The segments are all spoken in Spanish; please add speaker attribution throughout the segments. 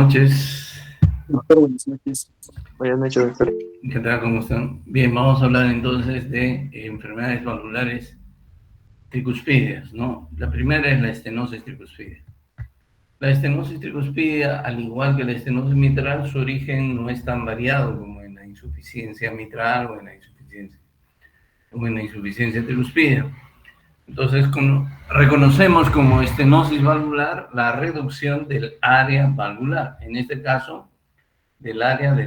Speaker 1: noches.
Speaker 2: Doctor, buenas noches. Buenas noches, doctor.
Speaker 1: ¿Qué tal? ¿Cómo están? Bien, vamos a hablar entonces de enfermedades valvulares tricuspídeas, ¿no? La primera es la estenosis tricuspidea. La estenosis tricuspidea, al igual que la estenosis mitral, su origen no es tan variado como en la insuficiencia mitral o en la insuficiencia tricuspidea. Entonces, reconocemos como estenosis valvular la reducción del área valvular. En este caso, del área de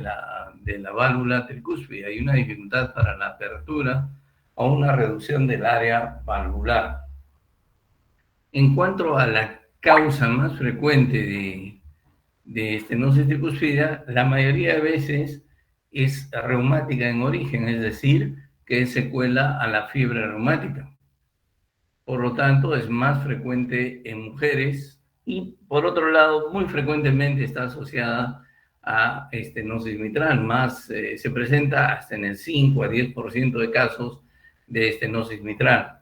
Speaker 1: la válvula tricúspide. Hay una dificultad para la apertura o una reducción del área valvular. En cuanto a la causa más frecuente de estenosis tricúspide, la mayoría de veces es reumática en origen, es decir, que es secuela a la fiebre reumática. Por lo tanto, es más frecuente en mujeres y, por otro lado, muy frecuentemente está asociada a estenosis mitral. Se presenta hasta en el 5 a 10% de casos de estenosis mitral.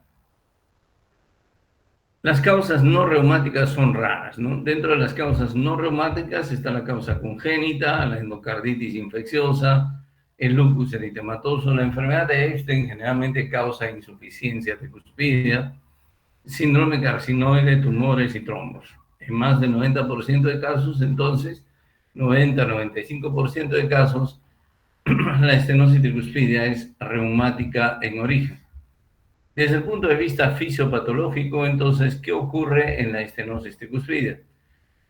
Speaker 1: Las causas no reumáticas son raras, ¿no? Dentro de las causas no reumáticas está la causa congénita, la endocarditis infecciosa, el lupus eritematoso. La enfermedad de Epstein generalmente causa insuficiencia tricuspidea, síndrome carcinoide, tumores y trombos. En más del 90% de casos, entonces, 90-95% de casos, la estenosis tricuspidea es reumática en origen. Desde el punto de vista fisiopatológico, entonces, ¿qué ocurre en la estenosis tricuspidea?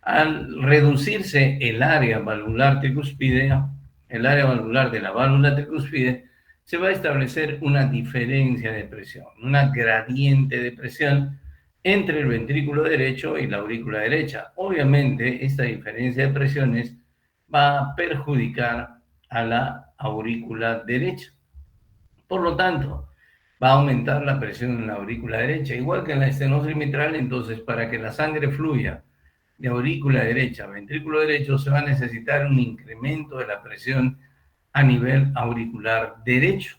Speaker 1: Al reducirse el área valvular tricuspidea, el área valvular de la válvula tricuspide, se va a establecer una diferencia de presión, una gradiente de presión entre el ventrículo derecho y la aurícula derecha. Obviamente, esta diferencia de presiones va a perjudicar a la aurícula derecha. Por lo tanto, va a aumentar la presión en la aurícula derecha, igual que en la estenosis mitral. Entonces, para que la sangre fluya de aurícula derecha a ventrículo derecho, se va a necesitar un incremento de la presión a nivel auricular derecho.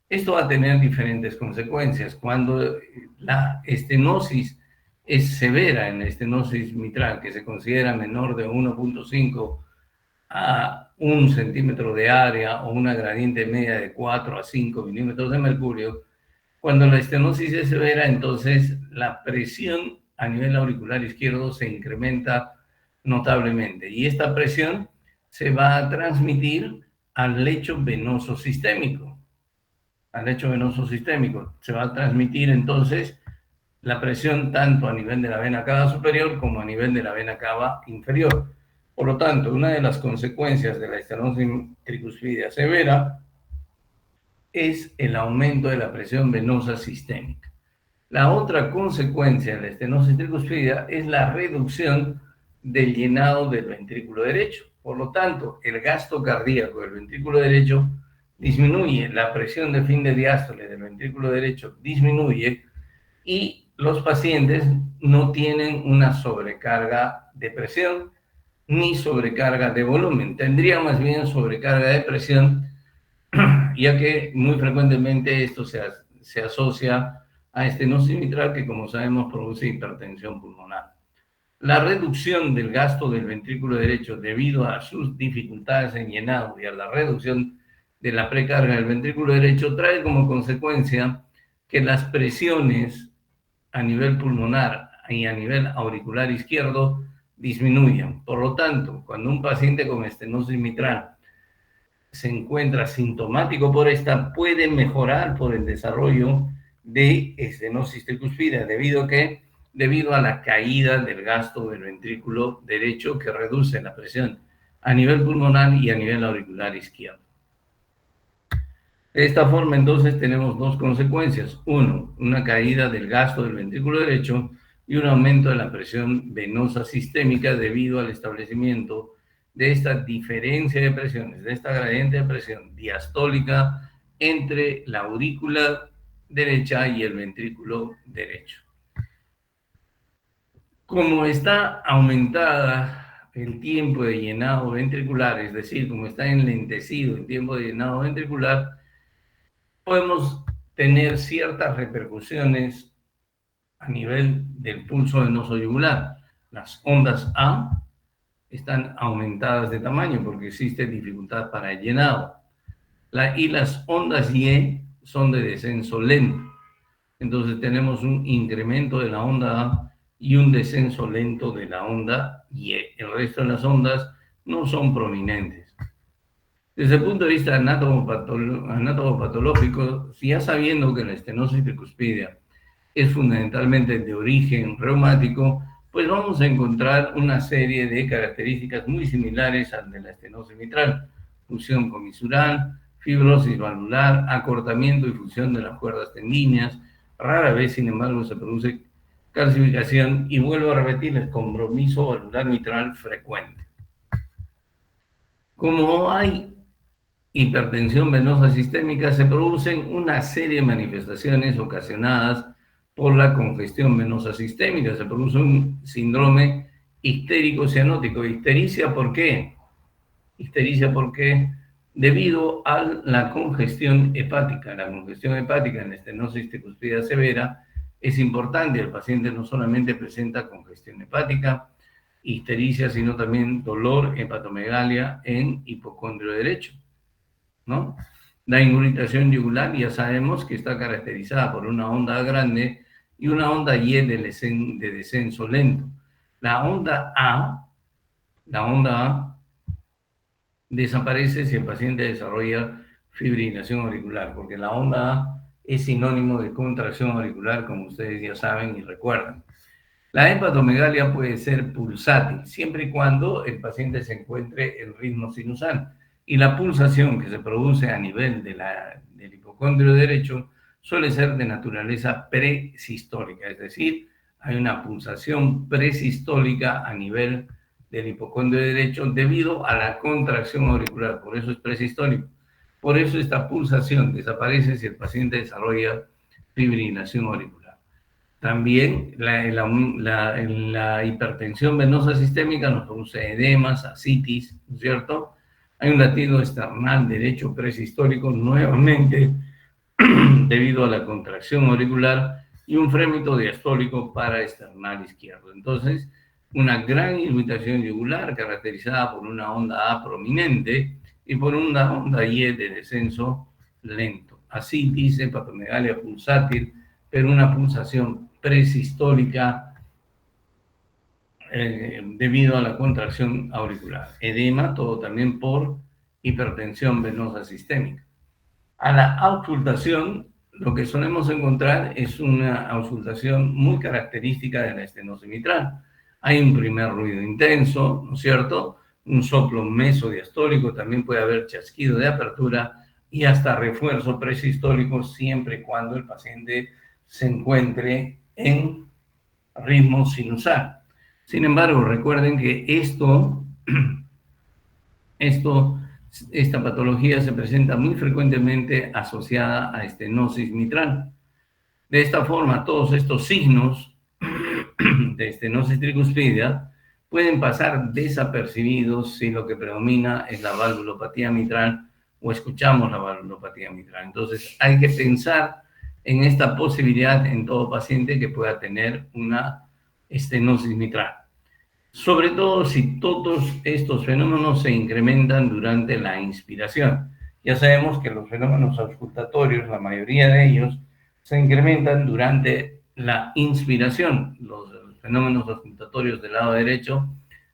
Speaker 1: Esto va a tener diferentes consecuencias. Cuando la estenosis es severa en la estenosis mitral, que se considera menor de 1.5 a 1 centímetro de área o una gradiente media de 4 a 5 milímetros de mercurio, cuando la estenosis es severa, entonces la presión a nivel auricular izquierdo se incrementa notablemente y esta presión se va a transmitir al lecho venoso sistémico. Al lecho venoso sistémico se va a transmitir entonces la presión tanto a nivel de la vena cava superior como a nivel de la vena cava inferior. Por lo tanto, una de las consecuencias de la estenosis tricuspidea severa es el aumento de la presión venosa sistémica. La otra consecuencia de la estenosis tricuspidea es la reducción del llenado del ventrículo derecho. Por lo tanto, el gasto cardíaco del ventrículo derecho disminuye, la presión de fin de diástole del ventrículo derecho disminuye y los pacientes no tienen una sobrecarga de presión ni sobrecarga de volumen. Tendría más bien sobrecarga de presión, ya que muy frecuentemente esto se asocia a estenosis mitral, que como sabemos produce hipertensión pulmonar. La reducción del gasto del ventrículo derecho debido a sus dificultades en llenado y a la reducción de la precarga del ventrículo derecho trae como consecuencia que las presiones a nivel pulmonar y a nivel auricular izquierdo disminuyan. Por lo tanto, cuando un paciente con estenosis mitral se encuentra sintomático por esta, puede mejorar por el desarrollo de estenosis tricuspidea, debido a la caída del gasto del ventrículo derecho, que reduce la presión a nivel pulmonar y a nivel auricular izquierdo. De esta forma, entonces, tenemos dos consecuencias. Uno, una caída del gasto del ventrículo derecho y un aumento de la presión venosa sistémica debido al establecimiento de esta diferencia de presiones, de esta gradiente de presión diastólica entre la aurícula derecha y el ventrículo derecho. Como está aumentada el tiempo de llenado ventricular, es decir, como está enlentecido el tiempo de llenado ventricular, podemos tener ciertas repercusiones a nivel del pulso venoso yugular. Las ondas A están aumentadas de tamaño porque existe dificultad para el llenado. Y las ondas Y son de descenso lento. Entonces tenemos un incremento de la onda A y un descenso lento de la onda Y. El resto de las ondas no son prominentes. Desde el punto de vista anatomopatológico, ya sabiendo que la estenosis tricuspidia es fundamentalmente de origen reumático, pues vamos a encontrar una serie de características muy similares al de la estenosis mitral: fusión comisural, fibrosis valvular, acortamiento y fusión de las cuerdas tendíneas. Rara vez, sin embargo, se produce calcificación y, vuelvo a repetir, el compromiso valvular mitral frecuente. Como hay hipertensión venosa sistémica, se producen una serie de manifestaciones ocasionadas por la congestión venosa sistémica. Se produce un síndrome histérico cianótico. ¿Histericia por qué? Histericia porque debido a la congestión hepática. La congestión hepática en la estenosis tricuspidea severa es importante. El paciente no solamente presenta congestión hepática, histericia, sino también dolor, hepatomegalia en hipocondrio derecho, ¿no? La ingurgitación yugular ya sabemos que está caracterizada por una onda grande y una onda Y de descenso lento. La onda A desaparece si el paciente desarrolla fibrilación auricular, porque la onda A es sinónimo de contracción auricular, como ustedes ya saben y recuerdan. La hepatomegalia puede ser pulsátil, siempre y cuando el paciente se encuentre en ritmo sinusal. Y la pulsación que se produce a nivel del hipocondrio derecho suele ser de naturaleza presistólica, es decir, hay una pulsación presistólica a nivel del hipocondrio derecho debido a la contracción auricular, por eso es presistólico. Por eso esta pulsación desaparece si el paciente desarrolla fibrilación auricular. También la hipertensión venosa sistémica nos produce edemas, ascitis, ¿no es cierto? Hay un latido external derecho presistólico nuevamente debido a la contracción auricular y un frémito diastólico paraesternal izquierdo. Entonces, una gran irritación yugular caracterizada por una onda A prominente y por una onda Y de descenso lento. Ascitis, hepatomegalia pulsátil, pero una pulsación presistólica debido a la contracción auricular. Edema, todo también por hipertensión venosa sistémica. A la auscultación, lo que solemos encontrar es una auscultación muy característica de la estenosis mitral. Hay un primer ruido intenso, ¿no es cierto? Un soplo mesodiastólico, también puede haber chasquido de apertura y hasta refuerzo presistólico, siempre y cuando el paciente se encuentre en ritmo sinusal. Sin embargo, recuerden que esta patología se presenta muy frecuentemente asociada a estenosis mitral. De esta forma, todos estos signos de estenosis tricuspidia pueden pasar desapercibidos si lo que predomina es la valvulopatía mitral o escuchamos la valvulopatía mitral. Entonces, hay que pensar en esta posibilidad en todo paciente que pueda tener una estenosis mitral. Sobre todo si todos estos fenómenos se incrementan durante la inspiración. Ya sabemos que los fenómenos auscultatorios, la mayoría de ellos, se incrementan durante la inspiración. Los fenómenos auscultatorios del lado derecho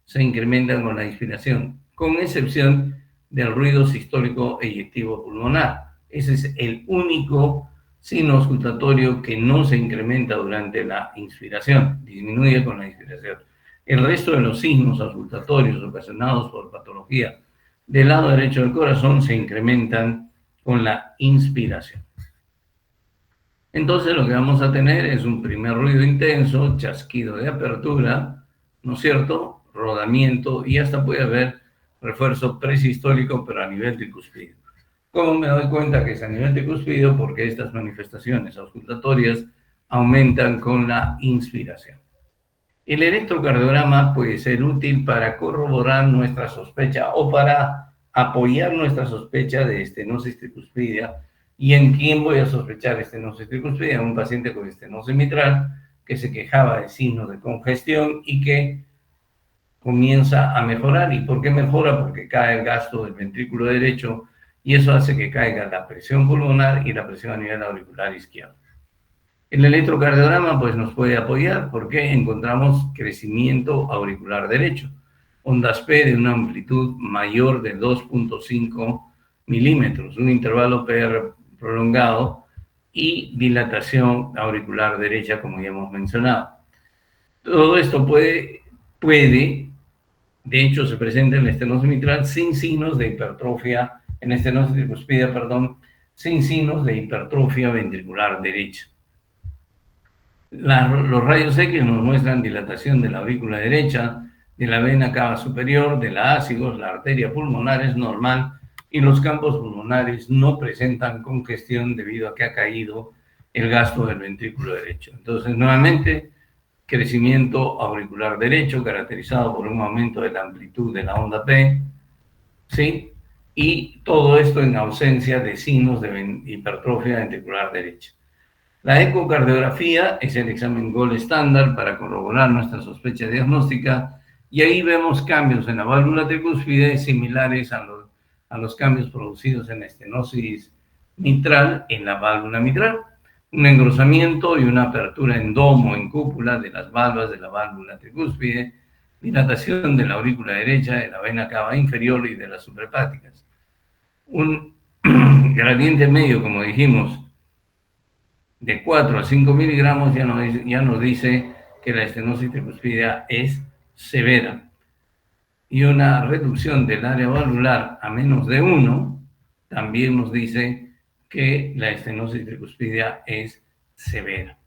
Speaker 1: se incrementan con la inspiración, con excepción del ruido sistólico eyectivo pulmonar. Ese es el único signo auscultatorio que no se incrementa durante la inspiración, disminuye con la inspiración. El resto de los signos auscultatorios ocasionados por patología del lado derecho del corazón se incrementan con la inspiración. Entonces lo que vamos a tener es un primer ruido intenso, chasquido de apertura, ¿no es cierto? Rodamiento y hasta puede haber refuerzo presistólico, pero a nivel tricuspideo. ¿Cómo me doy cuenta que es a nivel tricuspideo? Porque estas manifestaciones auscultatorias aumentan con la inspiración. El electrocardiograma puede ser útil para corroborar nuestra sospecha o para apoyar nuestra sospecha de estenosis tricuspidia. ¿Y en quién voy a sospechar estenosis tricuspidia? Un paciente con estenosis mitral que se quejaba de signos de congestión y que comienza a mejorar. ¿Y por qué mejora? Porque cae el gasto del ventrículo derecho y eso hace que caiga la presión pulmonar y la presión a nivel auricular izquierdo. El electrocardiograma pues nos puede apoyar porque encontramos crecimiento auricular derecho, ondas P de una amplitud mayor de 2.5 milímetros, un intervalo PR prolongado y dilatación auricular derecha, como ya hemos mencionado. Todo esto puede, de hecho se presenta en la estenosis mitral sin signos de hipertrofia, en estenosis tricuspidea, sin signos de hipertrofia ventricular derecha. Los rayos X nos muestran dilatación de la aurícula derecha, de la vena cava superior, de la ácigos, la arteria pulmonar es normal y los campos pulmonares no presentan congestión debido a que ha caído el gasto del ventrículo derecho. Entonces, nuevamente, crecimiento auricular derecho caracterizado por un aumento de la amplitud de la onda P, ¿sí? Y todo esto en ausencia de signos de hipertrofia ventricular derecha. La ecocardiografía es el examen gold estándar para corroborar nuestra sospecha diagnóstica y ahí vemos cambios en la válvula tricúspide similares a los cambios producidos en la estenosis mitral en la válvula mitral. Un engrosamiento y una apertura en domo, en cúpula de las valvas de la válvula tricúspide, dilatación de la aurícula derecha, de la vena cava inferior y de las suprahepáticas. Un gradiente medio, como dijimos, de 4 a 5 miligramos ya nos dice que la estenosis tricuspidea es severa. Y una reducción del área valvular a menos de 1 también nos dice que la estenosis tricuspidea es severa.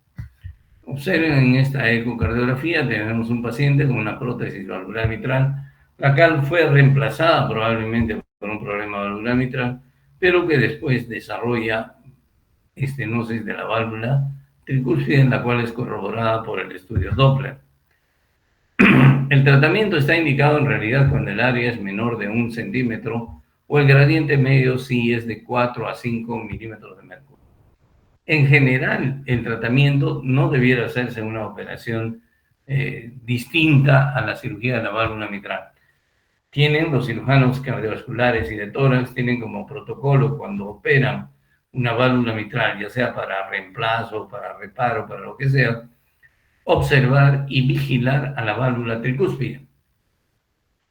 Speaker 1: Observen en esta ecocardiografía, tenemos un paciente con una prótesis valvular mitral, la cual fue reemplazada probablemente por un problema valvular mitral, pero que después desarrolla estenosis de la válvula tricúspide, en la cual es corroborada por el estudio Doppler. El tratamiento está indicado en realidad cuando el área es menor de 1 centímetro o el gradiente medio sí es de 4 a 5 milímetros de mercurio. En general, el tratamiento no debiera hacerse una operación distinta a la cirugía de la válvula mitral. Los cirujanos cardiovasculares y de tórax tienen como protocolo cuando operan una válvula mitral, ya sea para reemplazo, para reparo, para lo que sea, observar y vigilar a la válvula tricúspide.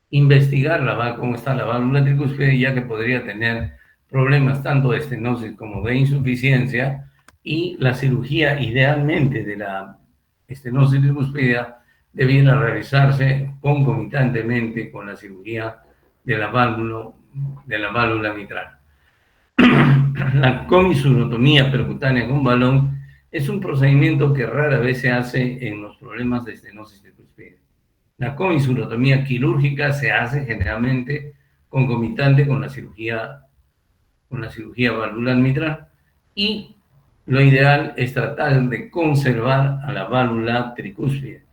Speaker 1: Investigar cómo está la válvula tricúspide, ya que podría tener problemas tanto de estenosis como de insuficiencia, y la cirugía idealmente de la estenosis tricúspide debiera realizarse concomitantemente con la cirugía de la válvula mitral. La comisurotomía percutánea con balón es un procedimiento que rara vez se hace en los problemas de estenosis tricuspide. La comisurotomía quirúrgica se hace generalmente concomitante con la cirugía valvular mitral y lo ideal es tratar de conservar a la válvula tricúspide.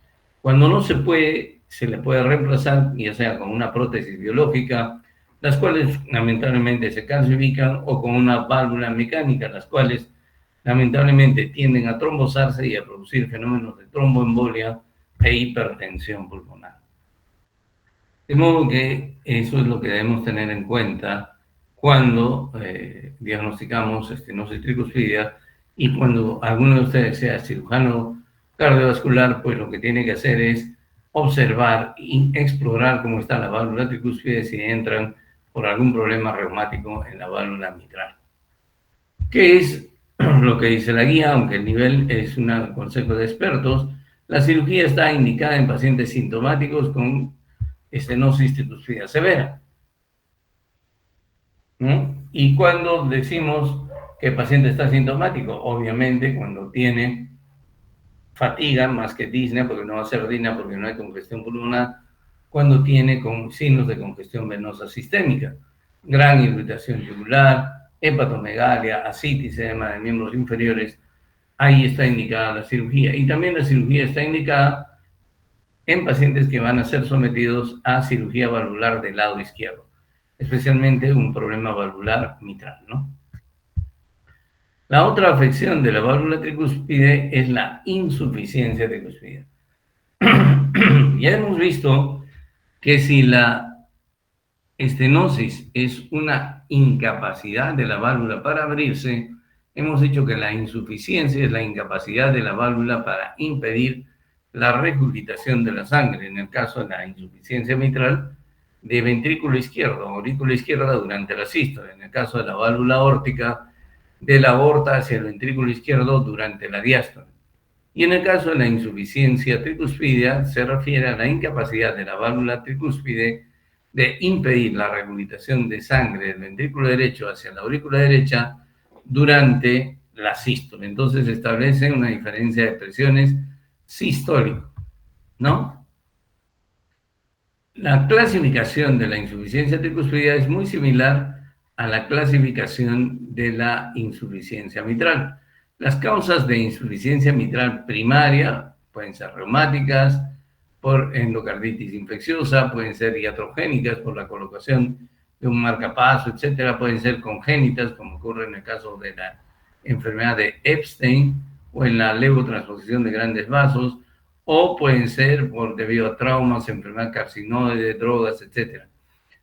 Speaker 1: Cuando no se puede, se le puede reemplazar, ya sea con una prótesis biológica, las cuales lamentablemente se calcifican, o con una válvula mecánica, las cuales lamentablemente tienden a trombosarse y a producir fenómenos de tromboembolia e hipertensión pulmonar. De modo que eso es lo que debemos tener en cuenta cuando diagnosticamos estenosis tricuspidea, y cuando alguno de ustedes sea cirujano cardiovascular, pues lo que tiene que hacer es observar y explorar cómo está la válvula tricúspide si entran por algún problema reumático en la válvula mitral. ¿Qué es lo que dice la guía? Aunque el nivel es un consejo de expertos, la cirugía está indicada en pacientes sintomáticos con estenosis tricuspidea severa, ¿no? Y cuando decimos que el paciente está sintomático, obviamente cuando tiene fatiga más que disnea, porque no va a ser disnea porque no hay congestión pulmonar, cuando tiene signos de congestión venosa sistémica, gran irritación yugular, hepatomegalia, ascitis, edema de miembros inferiores, ahí está indicada la cirugía. Y también la cirugía está indicada en pacientes que van a ser sometidos a cirugía valvular del lado izquierdo, especialmente un problema valvular mitral, ¿no? La otra afección de la válvula tricúspide es la insuficiencia tricúspide. Ya hemos visto que si la estenosis es una incapacidad de la válvula para abrirse, hemos dicho que la insuficiencia es la incapacidad de la válvula para impedir la regurgitación de la sangre, en el caso de la insuficiencia mitral de ventrículo izquierdo, aurícula izquierda durante la sístole, en el caso de la válvula aórtica de la aorta hacia el ventrículo izquierdo durante la diástole. Y en el caso de la insuficiencia tricúspide, se refiere a la incapacidad de la válvula tricúspide de impedir la regurgitación de sangre del ventrículo derecho hacia la aurícula derecha durante la sístole. Entonces se establece una diferencia de presiones sistólico, ¿no? La clasificación de la insuficiencia tricúspide es muy similar a la clasificación de la insuficiencia mitral. Las causas de insuficiencia mitral primaria pueden ser reumáticas, por endocarditis infecciosa, pueden ser iatrogénicas por la colocación de un marcapaso, etcétera, pueden ser congénitas, como ocurre en el caso de la enfermedad de Epstein o en la levotransposición de grandes vasos, o pueden ser debido a traumas, enfermedad carcinoide, drogas, etcétera.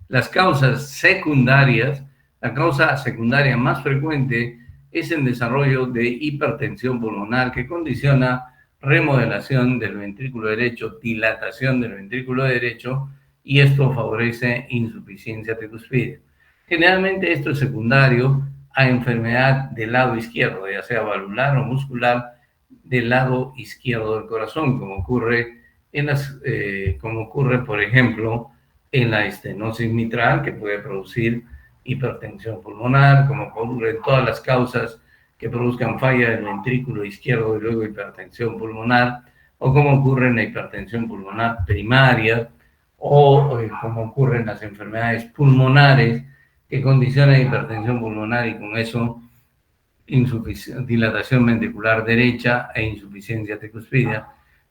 Speaker 1: Las causas secundarias, la causa secundaria más frecuente es el desarrollo de hipertensión pulmonar que condiciona remodelación del ventrículo derecho, dilatación del ventrículo derecho, y esto favorece insuficiencia tricúspide. Generalmente esto es secundario a enfermedad del lado izquierdo, ya sea valvular o muscular, del lado izquierdo del corazón, como ocurre por ejemplo, en la estenosis mitral, que puede producir hipertensión pulmonar, como ocurre en todas las causas que produzcan falla del ventrículo izquierdo y luego hipertensión pulmonar, o como ocurre en la hipertensión pulmonar primaria, o como ocurre en las enfermedades pulmonares que condicionan hipertensión pulmonar y con eso dilatación ventricular derecha e insuficiencia tricúspide,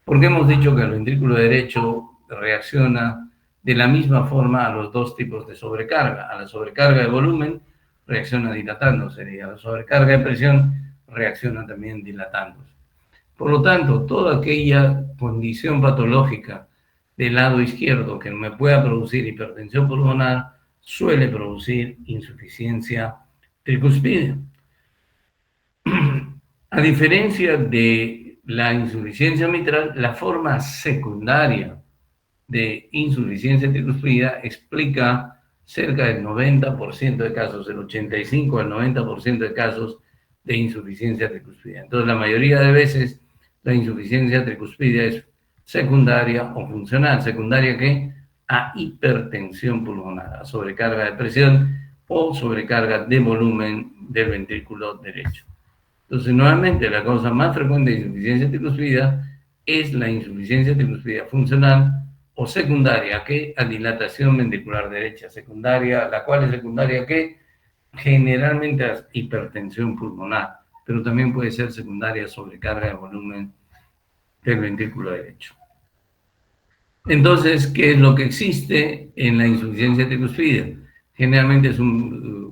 Speaker 1: porque hemos dicho que el ventrículo derecho reacciona de la misma forma a los dos tipos de sobrecarga. A la sobrecarga de volumen reacciona dilatándose y a la sobrecarga de presión reacciona también dilatándose. Por lo tanto, toda aquella condición patológica del lado izquierdo que me pueda producir hipertensión pulmonar suele producir insuficiencia tricúspide. A diferencia de la insuficiencia mitral, la forma secundaria de insuficiencia tricúspide explica cerca del 90% de casos, el 85 al 90% de casos de insuficiencia tricúspide. Entonces, la mayoría de veces la insuficiencia tricúspide es secundaria o funcional. ¿Secundaria qué? A hipertensión pulmonar, a sobrecarga de presión o sobrecarga de volumen del ventrículo derecho. Entonces, nuevamente, la causa más frecuente de insuficiencia tricúspide es la insuficiencia tricúspide funcional o secundaria, que a dilatación ventricular derecha. Secundaria, la cual es secundaria que generalmente es hipertensión pulmonar, pero también puede ser secundaria sobrecarga de volumen del ventrículo derecho. Entonces, ¿qué es lo que existe en la insuficiencia tricúspide? Generalmente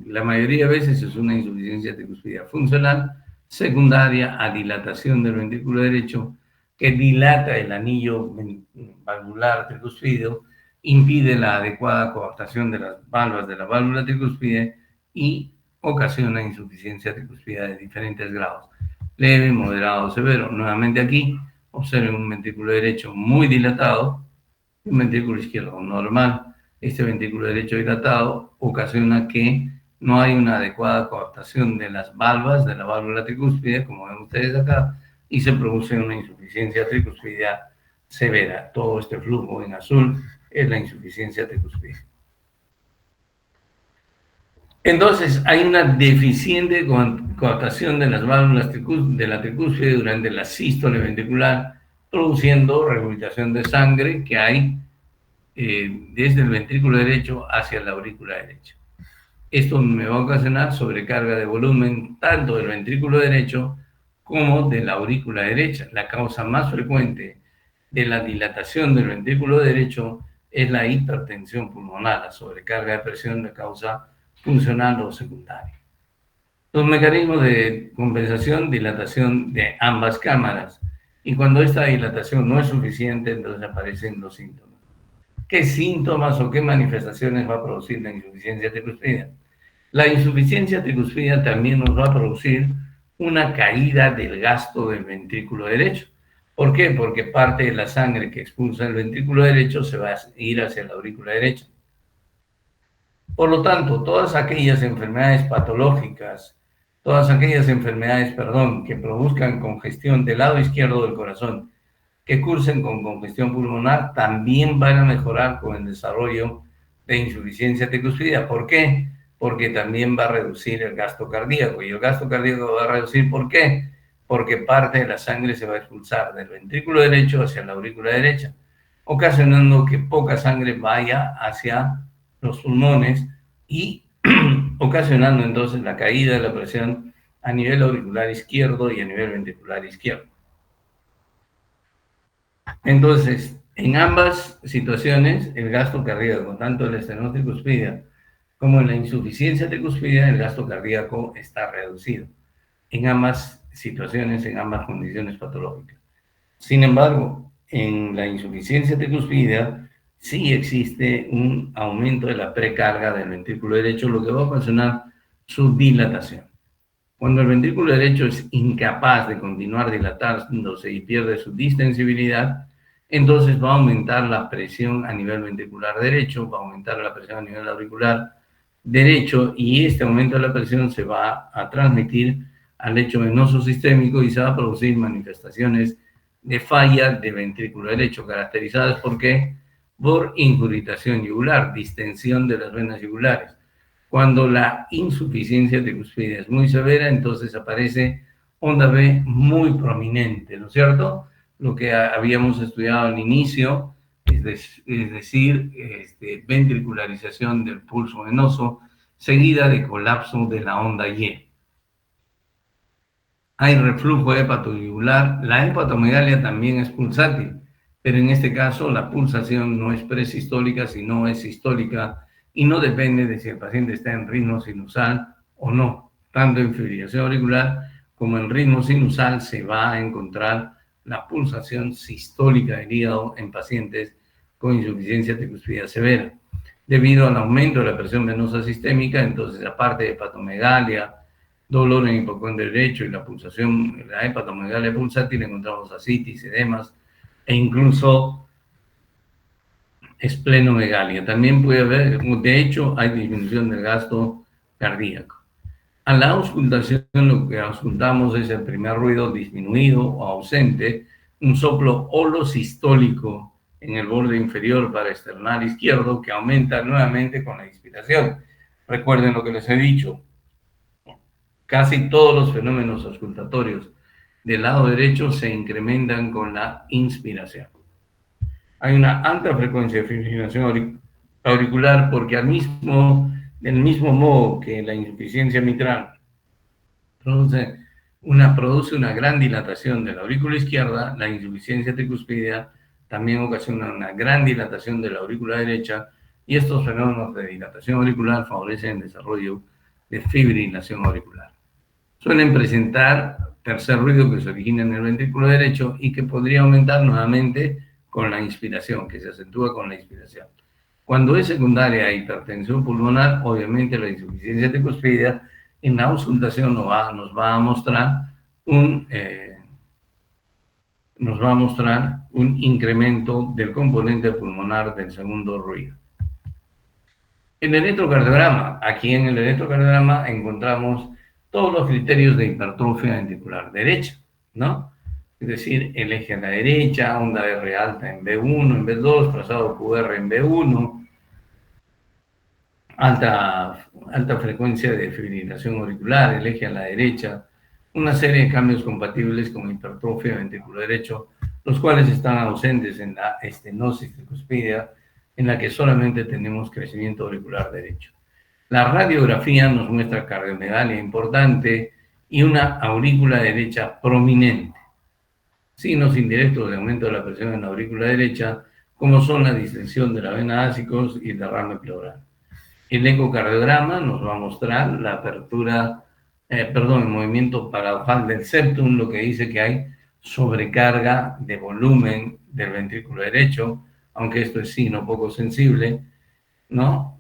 Speaker 1: la mayoría de veces es una insuficiencia tricúspide funcional, secundaria a dilatación del ventrículo derecho, que dilata el anillo valvular tricúspide, impide la adecuada coaptación de las valvas de la válvula tricúspide y ocasiona insuficiencia tricúspide de diferentes grados, leve, moderado, severo. Nuevamente aquí, observen un ventrículo derecho muy dilatado, un ventrículo izquierdo normal. Este ventrículo derecho dilatado ocasiona que no hay una adecuada coaptación de las valvas de la válvula tricúspide, como ven ustedes acá, y se produce una insuficiencia tricúspide severa. Todo este flujo en azul es la insuficiencia tricúspide. Entonces, hay una deficiente coaptación de las válvulas de la tricúspide durante la sístole ventricular, produciendo regurgitación de sangre que hay desde el ventrículo derecho hacia la aurícula derecha. Esto me va a ocasionar sobrecarga de volumen tanto del ventrículo derecho como de la aurícula derecha. La causa más frecuente de la dilatación del ventrículo derecho es la hipertensión pulmonar, la sobrecarga de presión de causa funcional o secundaria. Los mecanismos de compensación, dilatación de ambas cámaras. Y cuando esta dilatación no es suficiente, entonces aparecen los síntomas. ¿Qué síntomas o qué manifestaciones va a producir la insuficiencia tricuspidea? La insuficiencia tricuspidea también nos va a producir una caída del gasto del ventrículo derecho. ¿Por qué? Porque parte de la sangre que expulsa el ventrículo derecho se va a ir hacia la aurícula derecha. Por lo tanto, todas aquellas enfermedades patológicas, todas aquellas enfermedades, que produzcan congestión del lado izquierdo del corazón, que cursen con congestión pulmonar, también van a mejorar con el desarrollo de insuficiencia tricuspidea. ¿Por qué? Porque también va a reducir el gasto cardíaco. Y el gasto cardíaco va a reducir, ¿por qué? Porque parte de la sangre se va a expulsar del ventrículo derecho hacia la aurícula derecha, ocasionando que poca sangre vaya hacia los pulmones y ocasionando entonces la caída de la presión a nivel auricular izquierdo y a nivel ventricular izquierdo. Entonces, en ambas situaciones, el gasto cardíaco, tanto en la estenosis tricuspidea como en la insuficiencia tricuspidea, el gasto cardíaco está reducido. En ambas situaciones, en ambas condiciones patológicas. Sin embargo, en la insuficiencia tricuspidea sí existe un aumento de la precarga del ventrículo derecho, lo que va a ocasionar su dilatación. Cuando el ventrículo derecho es incapaz de continuar dilatándose y pierde su distensibilidad, entonces va a aumentar la presión a nivel ventricular derecho, va a aumentar la presión a nivel auricular derecho, y este aumento de la presión se va a transmitir al lecho venoso sistémico y se va a producir manifestaciones de falla de ventrículo derecho, caracterizadas ¿por qué? Por incuritación yugular, distensión de las venas yugulares. Cuando la insuficiencia tricuspidea es muy severa, entonces aparece onda B muy prominente, ¿no es cierto? Lo que habíamos estudiado al inicio, es decir, ventricularización del pulso venoso, seguida de colapso de la onda Y. Hay reflujo hepatoyugular. La hepatomegalia también es pulsátil, pero en este caso la pulsación no es presistólica, sino es sistólica y no depende de si el paciente está en ritmo sinusal o no. Tanto en fibrilación auricular como en ritmo sinusal se va a encontrar la pulsación sistólica del hígado en pacientes con insuficiencia tricuspidea severa. Debido al aumento de la presión venosa sistémica, entonces aparte de hepatomegalia, dolor en hipocondrio derecho y la pulsación, la hepatomegalia pulsátil, encontramos ascitis, edemas e incluso esplenomegalia. También puede haber, de hecho, hay disminución del gasto cardíaco. A la auscultación, lo que auscultamos es el primer ruido disminuido o ausente, un soplo holosistólico en el borde inferior paraesternal izquierdo que aumenta nuevamente con la inspiración. Recuerden lo que les he dicho. Casi todos los fenómenos auscultatorios del lado derecho se incrementan con la inspiración. Hay una alta frecuencia de fibrilación auricular porque del mismo modo que la insuficiencia mitral produce una gran dilatación de la aurícula izquierda, la insuficiencia tricuspidea también ocasiona una gran dilatación de la aurícula derecha, y estos fenómenos de dilatación auricular favorecen el desarrollo de fibrilación auricular. Suelen presentar tercer ruido que se origina en el ventrículo derecho y que podría aumentar nuevamente con la inspiración, que se acentúa con la inspiración. Cuando es secundaria a hipertensión pulmonar, obviamente la insuficiencia tricuspidea en la auscultación nos va a mostrar un incremento del componente pulmonar del segundo ruido. El electrocardiograma. Aquí en el electrocardiograma encontramos todos los criterios de hipertrofia ventricular derecha, ¿no? Es decir, el eje a la derecha, onda R alta en B1, en B2, trazado QR en B1, alta frecuencia de fibrilación auricular, el eje a la derecha, una serie de cambios compatibles con hipertrofia ventricular derecho, los cuales están ausentes en la estenosis tricuspidea, en la que solamente tenemos crecimiento auricular derecho. La radiografía nos muestra cardiomegalia importante y una aurícula derecha prominente. Signos indirectos de aumento de la presión en la aurícula derecha, como son la distensión de la vena ásicos y el derrame pleural. El ecocardiograma nos va a mostrar la apertura, el movimiento paradojal del septum, lo que dice que hay sobrecarga de volumen del ventrículo derecho, aunque esto es no poco sensible, ¿no?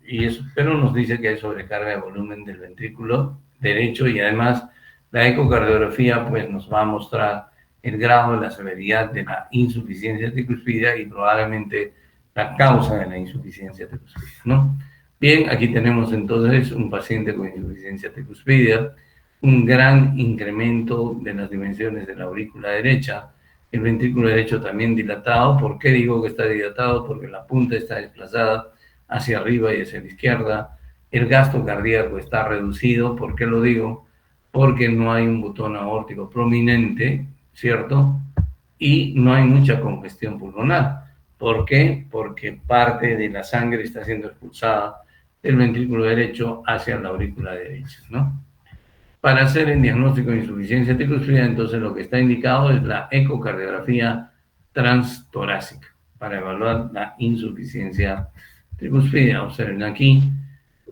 Speaker 1: Pero nos dice que hay sobrecarga de volumen del ventrículo derecho y además la ecocardiografía pues nos va a mostrar el grado de la severidad de la insuficiencia tricuspidea y probablemente la causa de la insuficiencia tricuspidea, ¿no? Bien, aquí tenemos entonces un paciente con insuficiencia tricuspidea, un gran incremento de las dimensiones de la aurícula derecha, el ventrículo derecho también dilatado. ¿Por qué digo que está dilatado? Porque la punta está desplazada hacia arriba y hacia la izquierda. El gasto cardíaco está reducido. ¿Por qué lo digo? Porque no hay un botón aórtico prominente, ¿cierto? Y no hay mucha congestión pulmonar. ¿Por qué? Porque parte de la sangre está siendo expulsada del ventrículo derecho hacia la aurícula derecha, ¿no? Para hacer el diagnóstico de insuficiencia tricuspidea, entonces lo que está indicado es la ecocardiografía transtorácica para evaluar la insuficiencia tricuspidea. Observen aquí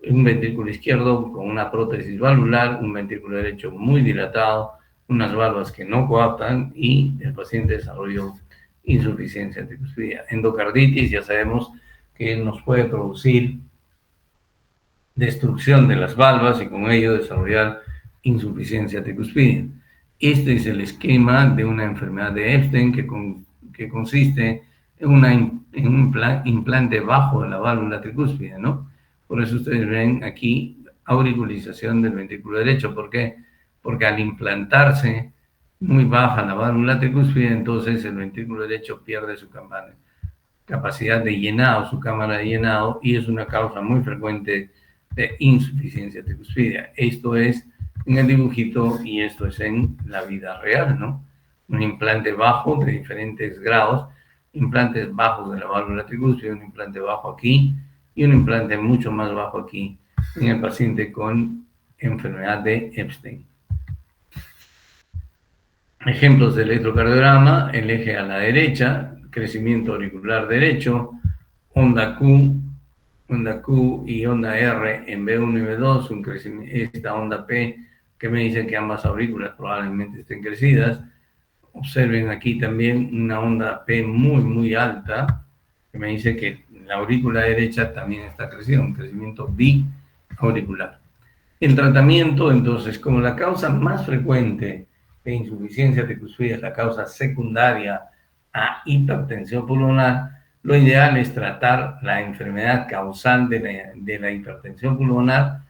Speaker 1: un ventrículo izquierdo con una prótesis valvular, un ventrículo derecho muy dilatado, unas valvas que no coaptan y el paciente desarrolló insuficiencia tricuspidea. Endocarditis, ya sabemos que nos puede producir destrucción de las valvas y con ello desarrollar insuficiencia tricuspidea. Este es el esquema de una enfermedad de Epstein que consiste en un implante bajo de la válvula tricúspide, ¿no? Por eso ustedes ven aquí auriculización del ventrículo derecho. ¿Por qué? Porque al implantarse muy baja la válvula tricúspide, entonces el ventrículo derecho pierde su capacidad de llenado, su cámara de llenado, y es una causa muy frecuente de insuficiencia tricuspidea. Esto es en el dibujito y esto es en la vida real, ¿no? Un implante bajo de diferentes grados, implantes bajos de la válvula tricúspide, un implante bajo aquí y un implante mucho más bajo aquí en el paciente con enfermedad de Epstein. Ejemplos de electrocardiograma: el eje a la derecha, crecimiento auricular derecho, onda Q y onda R en B1 y B2, esta onda P que me dice que ambas aurículas probablemente estén crecidas. Observen aquí también una onda P muy alta que me dice que la aurícula derecha también está crecida, un crecimiento biauricular. El tratamiento, entonces, como la causa más frecuente de insuficiencia tricuspidea es la causa secundaria a hipertensión pulmonar, lo ideal es tratar la enfermedad causal de la hipertensión pulmonar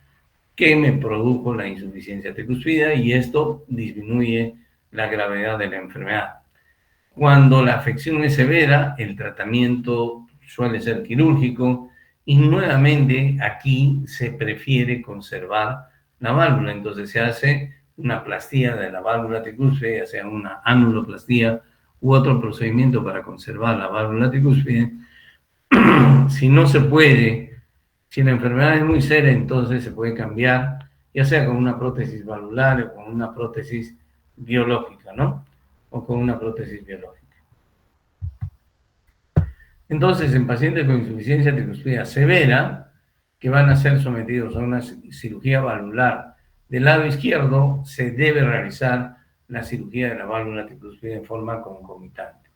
Speaker 1: que me produjo la insuficiencia tricuspidea, y esto disminuye la gravedad de la enfermedad. Cuando la afección es severa, el tratamiento suele ser quirúrgico y nuevamente aquí se prefiere conservar la válvula. Entonces se hace una plastía de la válvula tricúspide, ya sea una anuloplastía u otro procedimiento para conservar la válvula tricúspide. Si no se puede, si la enfermedad es muy seria, entonces se puede cambiar, ya sea con una prótesis valvular o con una prótesis biológica, ¿no? O con una prótesis biológica. Entonces, en pacientes con insuficiencia tricuspidea severa, que van a ser sometidos a una cirugía valvular del lado izquierdo, se debe realizar la cirugía de la válvula tricuspidea en forma concomitante.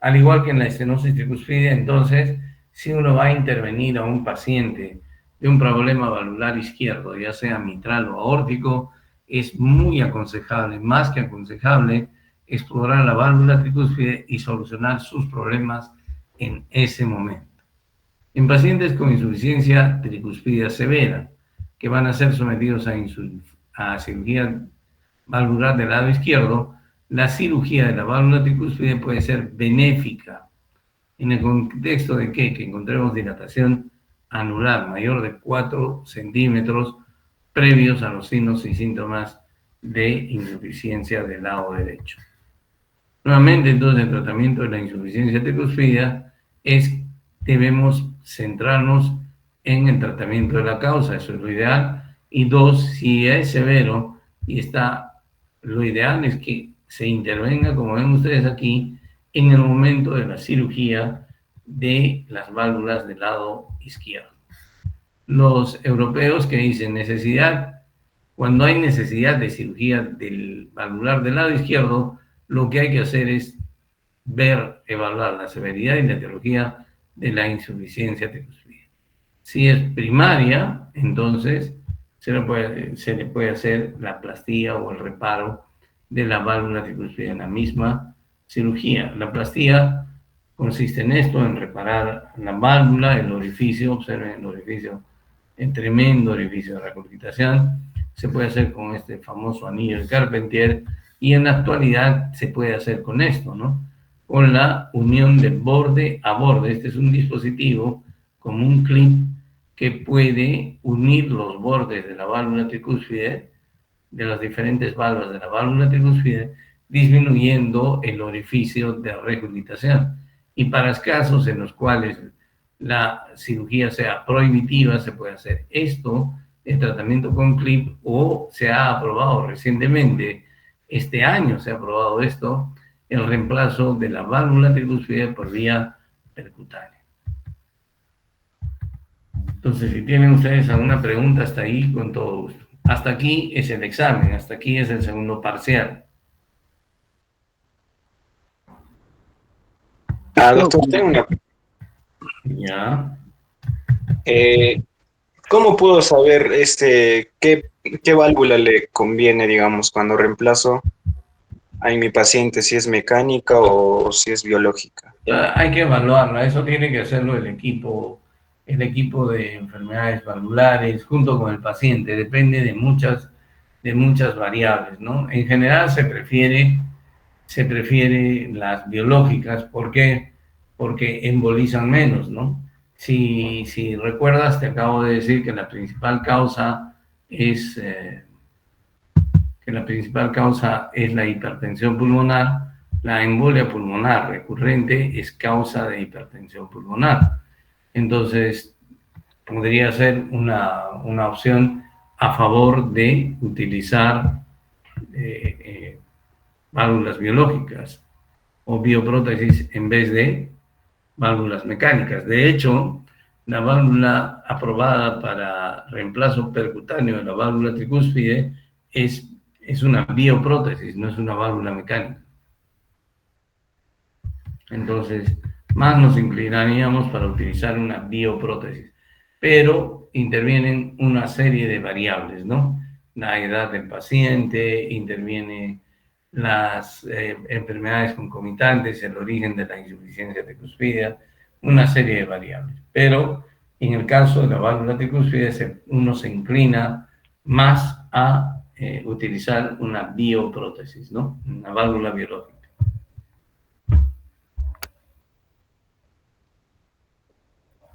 Speaker 1: Al igual que en la estenosis tricuspidea, entonces, si uno va a intervenir a un paciente de un problema valvular izquierdo, ya sea mitral o aórtico, es muy aconsejable, más que aconsejable, explorar la válvula tricuspide y solucionar sus problemas en ese momento. En pacientes con insuficiencia tricuspidea severa, que van a ser sometidos a cirugía valvular del lado izquierdo, la cirugía de la válvula tricuspide puede ser benéfica en el contexto de que encontremos dilatación anular mayor de 4 centímetros previos a los signos y síntomas de insuficiencia del lado derecho. Nuevamente, entonces, el tratamiento de la insuficiencia tricuspidea debemos centrarnos en el tratamiento de la causa, eso es lo ideal. Y dos, si es severo lo ideal es que se intervenga, como ven ustedes aquí, en el momento de la cirugía de las válvulas del lado izquierdo. Los europeos que dicen cuando hay necesidad de cirugía del valvular del lado izquierdo, lo que hay que hacer es evaluar la severidad y la etiología de la insuficiencia tricuspidea. Si es primaria, entonces se le puede hacer la plastía o el reparo de la válvula tricuspidea en la misma cirugía. La plastía consiste en esto, en reparar la válvula, el orificio, observen el orificio, el tremendo orificio de regurgitación. Se puede hacer con este famoso anillo de Carpentier y en la actualidad se puede hacer con esto, ¿no? Con la unión de borde a borde. Este es un dispositivo como un clip que puede unir los bordes de la válvula tricúspide, de las diferentes válvulas de la válvula tricúspide, disminuyendo el orificio de regurgitación. Y para casos en los cuales la cirugía sea prohibitiva, se puede hacer esto, el tratamiento con clip, o se ha aprobado recientemente, este año se ha aprobado esto, el reemplazo de la válvula tricúspide por vía percutánea. Entonces, si tienen ustedes alguna pregunta hasta ahí, con todo gusto. Hasta aquí es el examen, hasta aquí es el segundo parcial.
Speaker 2: Doctor, tengo una...
Speaker 1: Ya.
Speaker 2: ¿Cómo puedo saber qué válvula le conviene, digamos, cuando reemplazo a mi paciente, si es mecánica o si es biológica?
Speaker 1: Hay que evaluarla, eso tiene que hacerlo el equipo de enfermedades valvulares junto con el paciente, depende de muchas variables, ¿no? En general se prefiere las biológicas, ¿por qué? Porque embolizan menos, ¿no? Si recuerdas, te acabo de decir que la principal causa es la hipertensión pulmonar. La embolia pulmonar recurrente es causa de hipertensión pulmonar. Entonces, podría ser una opción a favor de utilizar válvulas biológicas o bioprótesis en vez de válvulas mecánicas. De hecho, la válvula aprobada para reemplazo percutáneo de la válvula tricúspide es una bioprótesis, no es una válvula mecánica. Entonces, más nos inclinaríamos para utilizar una bioprótesis. Pero intervienen una serie de variables, ¿no? La edad del paciente, interviene las enfermedades concomitantes, el origen de la insuficiencia tricuspidea, una serie de variables. Pero en el caso de la válvula tricúspide, uno se inclina más a utilizar una bioprótesis, ¿no? Una válvula biológica.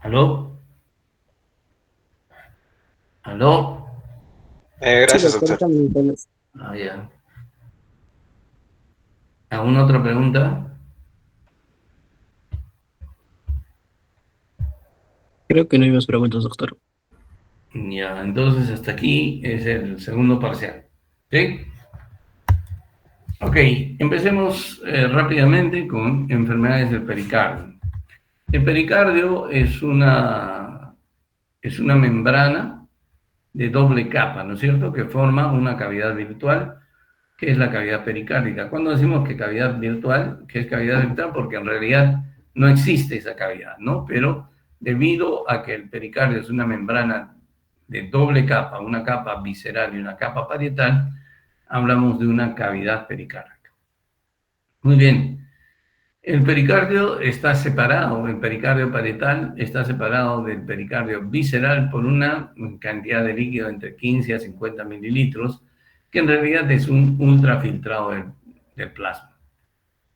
Speaker 1: ¿Aló? ¿Aló?
Speaker 2: Gracias,
Speaker 3: Sí,
Speaker 2: doctor.
Speaker 1: Ya. ¿Alguna otra pregunta?
Speaker 3: Creo que no hay más preguntas, doctor.
Speaker 1: Ya, entonces hasta aquí es el segundo parcial. ¿Sí? Ok, empecemos rápidamente con enfermedades del pericardio. El pericardio es una membrana de doble capa, ¿no es cierto?, que forma una cavidad virtual, que es la cavidad pericárdica. Cuando decimos que cavidad virtual, que es cavidad virtual, porque en realidad no existe esa cavidad, ¿no? Pero debido a que el pericardio es una membrana de doble capa, una capa visceral y una capa parietal, hablamos de una cavidad pericárdica. Muy bien. El pericardio está separado, el pericardio parietal está separado del pericardio visceral por una cantidad de líquido entre 15 a 50 mililitros, que en realidad es un ultrafiltrado del plasma.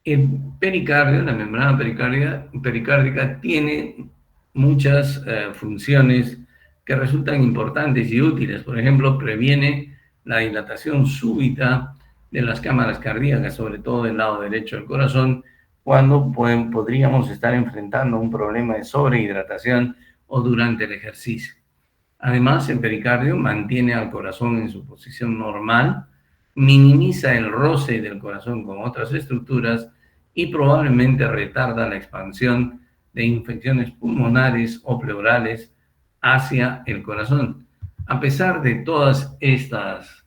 Speaker 1: El pericardio, la membrana pericárdica, tiene muchas funciones que resultan importantes y útiles. Por ejemplo, previene la dilatación súbita de las cámaras cardíacas, sobre todo del lado derecho del corazón, cuando podríamos estar enfrentando un problema de sobrehidratación o durante el ejercicio. Además, el pericardio mantiene al corazón en su posición normal, minimiza el roce del corazón con otras estructuras y probablemente retarda la expansión de infecciones pulmonares o pleurales hacia el corazón. A pesar de todas estas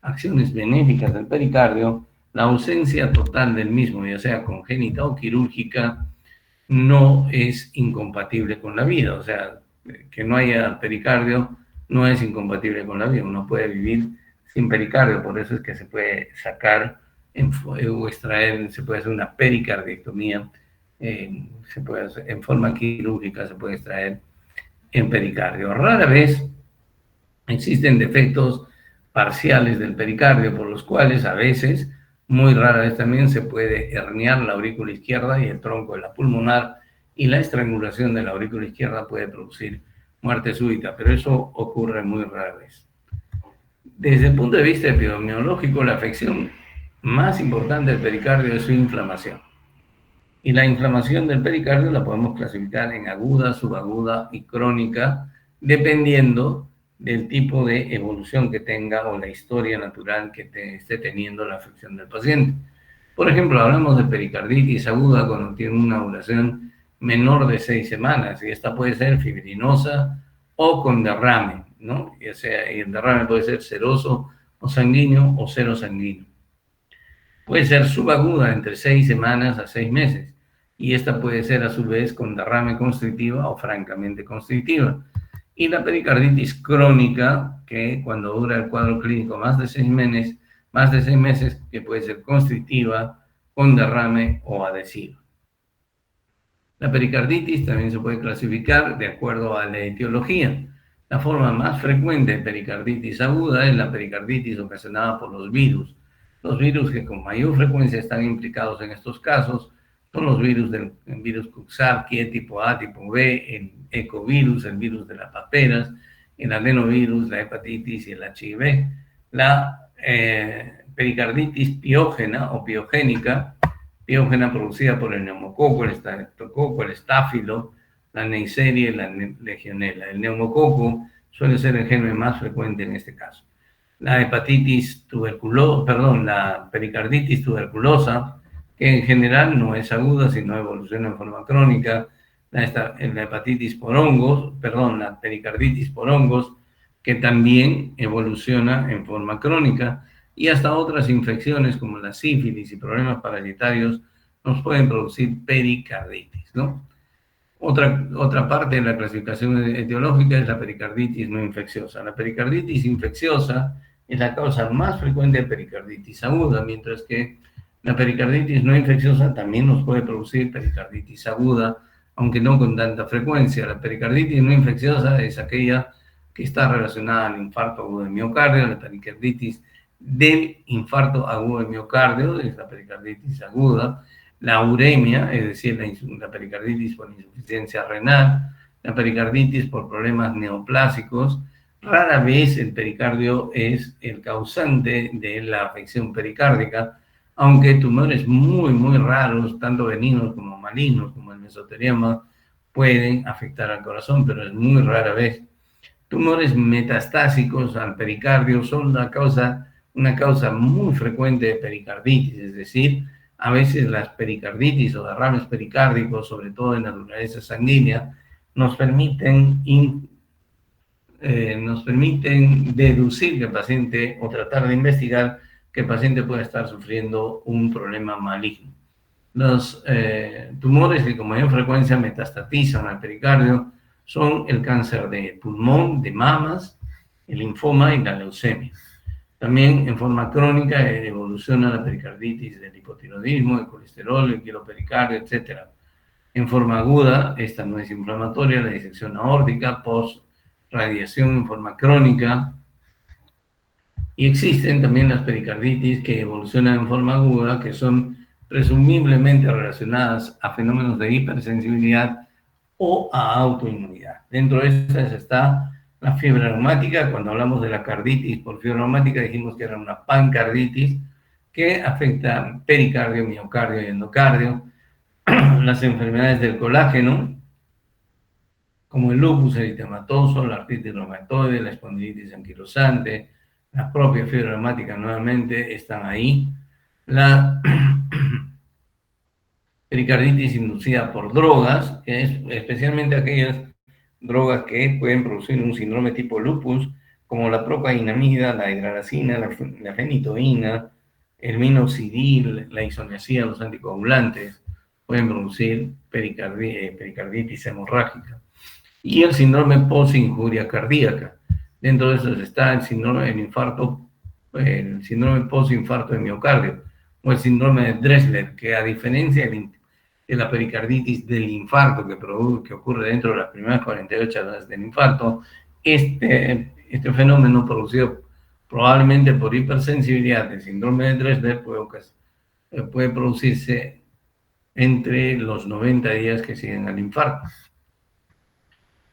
Speaker 1: acciones benéficas del pericardio, la ausencia total del mismo, ya sea congénita o quirúrgica, no es incompatible con la vida. O sea, que no haya pericardio no es incompatible con la vida. Uno puede vivir sin pericardio, por eso es que se puede sacar o extraer, se puede hacer una pericardiectomía, se puede hacer, en forma quirúrgica se puede extraer en pericardio. Rara vez existen defectos parciales del pericardio, por los cuales a veces, muy rara vez también, se puede herniar la aurícula izquierda y el tronco de la pulmonar, y la estrangulación de la aurícula izquierda puede producir muerte súbita, pero eso ocurre muy rara vez. Desde el punto de vista epidemiológico, la afección más importante del pericardio es su inflamación. Y la inflamación del pericardio la podemos clasificar en aguda, subaguda y crónica, dependiendo del tipo de evolución que tenga o la historia natural que esté teniendo la afección del paciente. Por ejemplo, hablamos de pericarditis aguda cuando tiene una duración menor de 6 semanas, y esta puede ser fibrinosa o con derrame, ¿no? Ya sea, y el derrame puede ser seroso o sanguíneo o cero sanguíneo. Puede ser subaguda entre 6 semanas a 6 meses, y esta puede ser a su vez con derrame constrictiva o francamente constrictiva. Y la pericarditis crónica, que cuando dura el cuadro clínico más de 6 meses, que puede ser constrictiva, con derrame o adhesiva. La pericarditis también se puede clasificar de acuerdo a la etiología. La forma más frecuente de pericarditis aguda es la pericarditis ocasionada por los virus. Los virus que con mayor frecuencia están implicados en estos casos son los virus del virus Coxsackie, tipo A, tipo B, el ecovirus, el virus de las paperas, el adenovirus, la hepatitis y el HIV. La pericarditis piógena o piogénica, producida por el neumococo, el streptococo, el estáfilo, la Neisseria y la legionela. El neumococo suele ser el germen más frecuente en este caso. La la pericarditis tuberculosa, que en general no es aguda, sino evoluciona en forma crónica. La hepatitis por hongos, la pericarditis por hongos, que también evoluciona en forma crónica, y hasta otras infecciones como la sífilis y problemas parasitarios nos pueden producir pericarditis, ¿no? Otra parte de la clasificación etiológica es la pericarditis no infecciosa. La pericarditis infecciosa es la causa más frecuente de pericarditis aguda, mientras que la pericarditis no infecciosa también nos puede producir pericarditis aguda, aunque no con tanta frecuencia. La pericarditis no infecciosa es aquella que está relacionada al infarto agudo de miocardio. La pericarditis del infarto agudo de miocardio es la pericarditis aguda. La uremia, es decir, la pericarditis por insuficiencia renal, la pericarditis por problemas neoplásicos. Rara vez el pericardio es el causante de la afección pericárdica, aunque tumores muy, muy raros, tanto benignos como malignos, como el mesotelioma, pueden afectar al corazón, pero es muy rara vez. Tumores metastásicos al pericardio son una causa muy frecuente de pericarditis, es decir, a veces las pericarditis o derrames pericárdicos, sobre todo en naturaleza sanguínea, nos permiten deducir que el paciente, o tratar de investigar que el paciente puede estar sufriendo un problema maligno. Los tumores que con mayor frecuencia metastatizan al pericardio son el cáncer de pulmón, de mamas, el linfoma y la leucemia. También en forma crónica evoluciona la pericarditis del hipotiroidismo, el colesterol, el quiropericardio, etc. En forma aguda, esta no es inflamatoria, la disección aórtica, post-radiación en forma crónica. Y existen también las pericarditis que evolucionan en forma aguda, que son presumiblemente relacionadas a fenómenos de hipersensibilidad o a autoinmunidad. Dentro de estas está la fiebre reumática. Cuando hablamos de la carditis por fiebre reumática dijimos que era una pancarditis que afecta pericardio, miocardio y endocardio. Las enfermedades del colágeno, como el lupus eritematoso, la artritis reumatoide, la espondilitis anquilosante, la propia fiebre reumática nuevamente están ahí. La pericarditis inducida por drogas, que es especialmente aquellas drogas que pueden producir un síndrome tipo lupus, como la procainamida, la hidralazina, la fenitoína, el minoxidil, la isoniazida, los anticoagulantes. pueden producir pericarditis hemorrágica. Y el síndrome post-injuria cardíaca. Dentro de eso está el síndrome post-infarto de miocardio, o el síndrome de Dressler, que a diferencia de la pericarditis del infarto que ocurre dentro de las primeras 48 horas del infarto, este fenómeno producido probablemente por hipersensibilidad del síndrome de Dressler puede producirse entre los 90 días que siguen al infarto.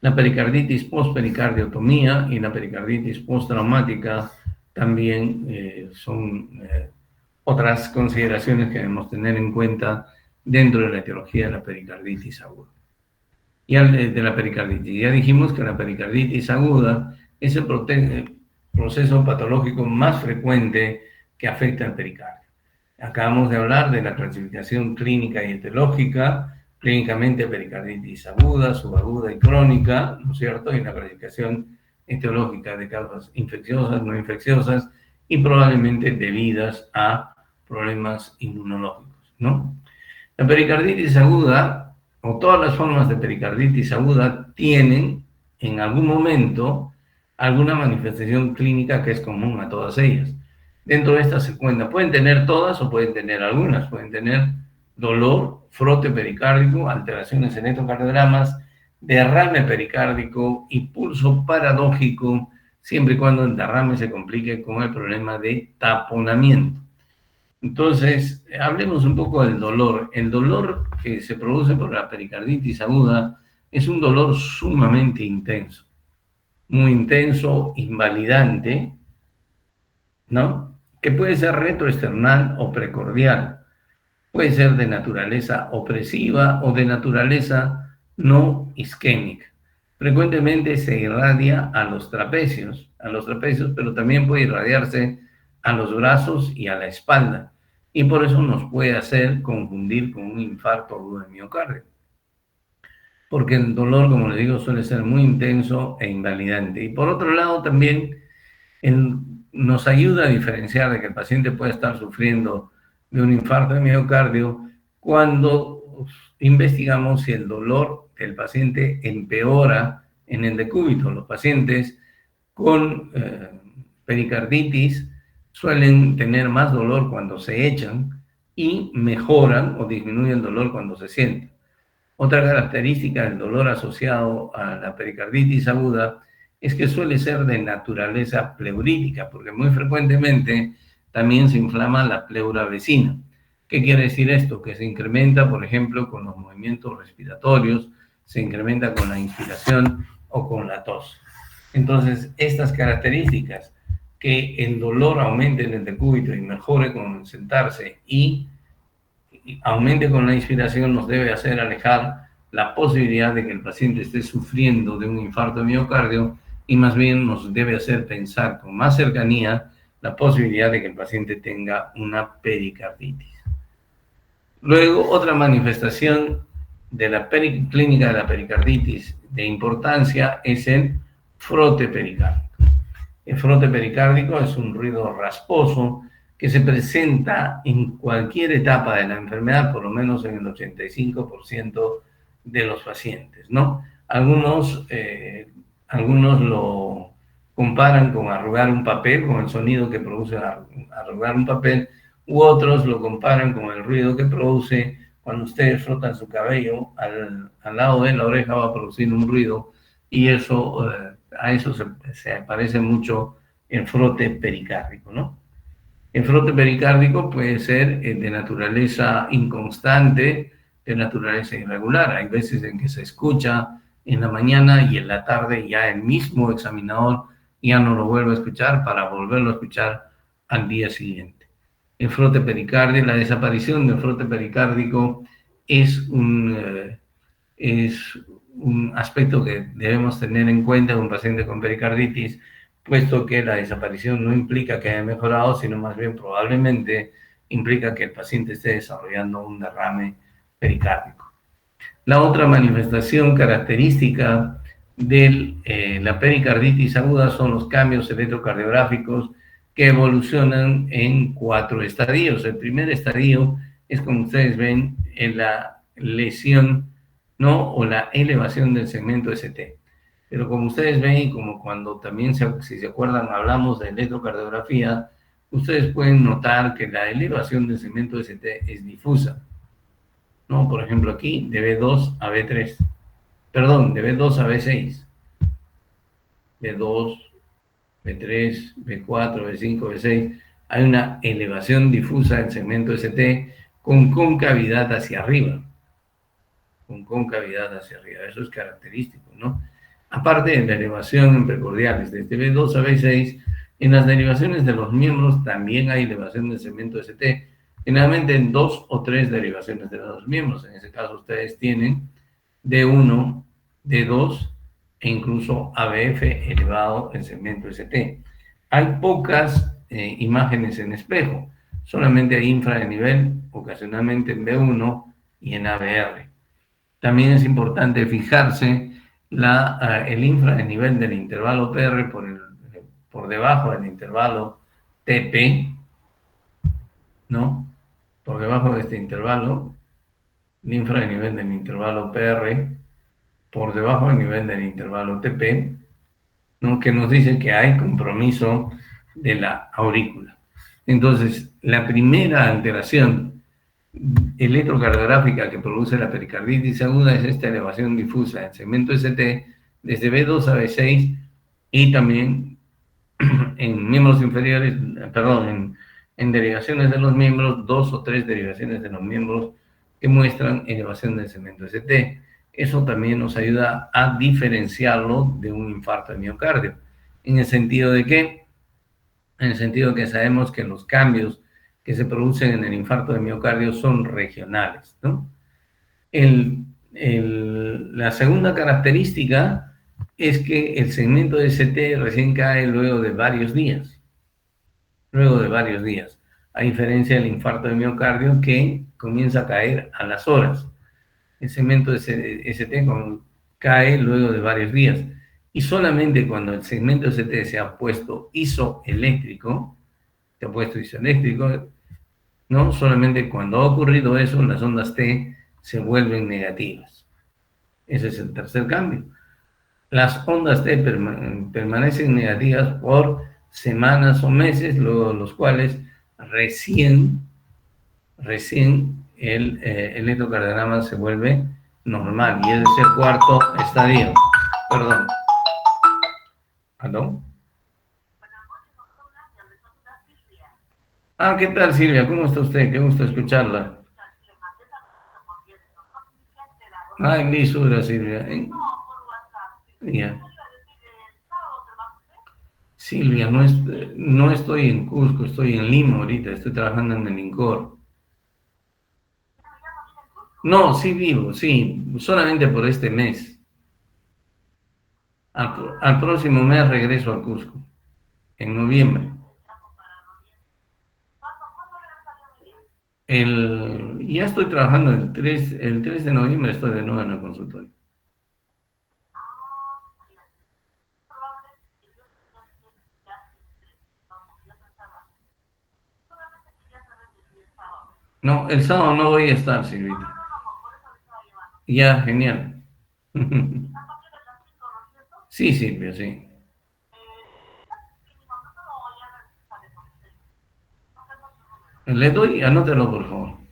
Speaker 1: La pericarditis post-pericardiotomía y la pericarditis postraumática también son otras consideraciones que debemos tener en cuenta dentro de la etiología de la pericarditis aguda. Y de la pericarditis, ya dijimos que la pericarditis aguda es el proceso patológico más frecuente que afecta al pericardio. Acabamos de hablar de la clasificación clínica y etiológica, clínicamente pericarditis aguda, subaguda y crónica, ¿no es cierto? Y la clasificación etiológica de causas infecciosas, no infecciosas y probablemente debidas a problemas inmunológicos, ¿no? La pericarditis aguda, o todas las formas de pericarditis aguda, tienen en algún momento alguna manifestación clínica que es común a todas ellas. Dentro de estas se cuenta, pueden tener todas o pueden tener algunas, pueden tener dolor, frote pericárdico, alteraciones en electrocardiogramas, derrame pericárdico y pulso paradójico, siempre y cuando el derrame se complique con el problema de taponamiento. Entonces, hablemos un poco del dolor. El dolor que se produce por la pericarditis aguda es un dolor sumamente intenso, muy intenso, invalidante, ¿no? Que puede ser retroesternal o precordial. Puede ser de naturaleza opresiva o de naturaleza no isquémica. Frecuentemente se irradia a los trapecios, pero también puede irradiarse a los brazos y a la espalda. Y por eso nos puede hacer confundir con un infarto agudo de miocardio. Porque el dolor, como les digo, suele ser muy intenso e invalidante. Y por otro lado, también nos ayuda a diferenciar de que el paciente puede estar sufriendo de un infarto de miocardio cuando investigamos si el dolor del paciente empeora en el decúbito. Los pacientes con pericarditis suelen tener más dolor cuando se echan y mejoran o disminuyen el dolor cuando se sienten. Otra característica del dolor asociado a la pericarditis aguda es que suele ser de naturaleza pleurítica, porque muy frecuentemente también se inflama la pleura vecina. ¿Qué quiere decir esto? Que se incrementa, por ejemplo, con los movimientos respiratorios, se incrementa con la inspiración o con la tos. Entonces, estas características, que el dolor aumente en el decúbito y mejore con el sentarse y aumente con la inspiración, nos debe hacer alejar la posibilidad de que el paciente esté sufriendo de un infarto de miocardio y más bien nos debe hacer pensar con más cercanía la posibilidad de que el paciente tenga una pericarditis. Luego, otra manifestación de la clínica de la pericarditis de importancia es el frote pericárdico. El frote pericárdico es un ruido rasposo que se presenta en cualquier etapa de la enfermedad, por lo menos en el 85% de los pacientes, ¿no? Algunos lo comparan con arrugar un papel, con el sonido que produce arrugar un papel, u otros lo comparan con el ruido que produce cuando ustedes frotan su cabello, al lado de la oreja va a producir un ruido, y eso, a eso se parece mucho el frote pericárdico, ¿no? El frote pericárdico puede ser de naturaleza inconstante, de naturaleza irregular. Hay veces en que se escucha en la mañana y en la tarde ya el mismo examinador ya no lo vuelve a escuchar para volverlo a escuchar al día siguiente. El frote pericárdico, la desaparición del frote pericárdico es un aspecto que debemos tener en cuenta en un paciente con pericarditis, puesto que la desaparición no implica que haya mejorado, sino más bien probablemente implica que el paciente esté desarrollando un derrame pericárdico. La otra manifestación característica de la pericarditis aguda son los cambios electrocardiográficos que evolucionan en 4 estadios. El primer estadio es, como ustedes ven, en la lesión, ¿no? O la elevación del segmento ST. Pero como ustedes ven, y como cuando también, si se acuerdan, hablamos de electrocardiografía, ustedes pueden notar que la elevación del segmento ST es difusa, ¿no? Por ejemplo, aquí de B2 a B3, perdón, de B2 a B6, B2, B3, B4, B5, B6, hay una elevación difusa del segmento ST con concavidad hacia arriba, eso es característico, ¿no? Aparte de la elevación en precordiales, desde B2 a B6, en las derivaciones de los miembros también hay elevación del segmento ST, generalmente en 2 o 3 derivaciones de los miembros. En ese caso ustedes tienen D1, D2 e incluso ABF elevado en segmento ST. Hay pocas imágenes en espejo, solamente hay infra de nivel, ocasionalmente en B1 y en ABR. También es importante fijarse el infra de nivel del intervalo PR por debajo del intervalo TP, ¿no? Por debajo de este intervalo, el infra de nivel del intervalo PR, por debajo del nivel del intervalo TP, ¿no? Que nos dice que hay compromiso de la aurícula. Entonces, la primera alteración electrocardiográfica que produce la pericarditis aguda es esta elevación difusa del segmento ST desde B2 a B6 y también en miembros inferiores, perdón, en derivaciones de los miembros, 2 o 3 derivaciones de los miembros que muestran elevación del segmento ST. Eso también nos ayuda a diferenciarlo de un infarto de miocardio, en el sentido de que, sabemos que los cambios que se producen en el infarto de miocardio son regionales, ¿no? La segunda característica es que el segmento de ST recién cae luego de varios días, a diferencia del infarto de miocardio que comienza a caer a las horas. El segmento de ST cae luego de varios días, y solamente cuando el segmento ST se ha puesto isoeléctrico, ¿no? Solamente cuando ha ocurrido eso, las ondas T se vuelven negativas. Ese es el tercer cambio. Las ondas T permanecen negativas por semanas o meses, luego de los cuales recién el electrocardiograma se vuelve normal, y es el cuarto estadio. Perdón. ¿Aló? ¿Qué tal, Silvia? ¿Cómo está usted? Qué gusto escucharla. En lisura, Silvia. Ya. Silvia, no estoy en Cusco, estoy en Lima ahorita, estoy trabajando en el INCOR. No, sí vivo, sí, solamente por este mes. Al próximo mes regreso a Cusco, en noviembre. Ya estoy trabajando el 3 de noviembre, estoy de nuevo en el consultorio. No, el sábado no voy a estar, Silvita. Ya, genial. Sí, Silvia, sí. Le doy, anótelo, por favor.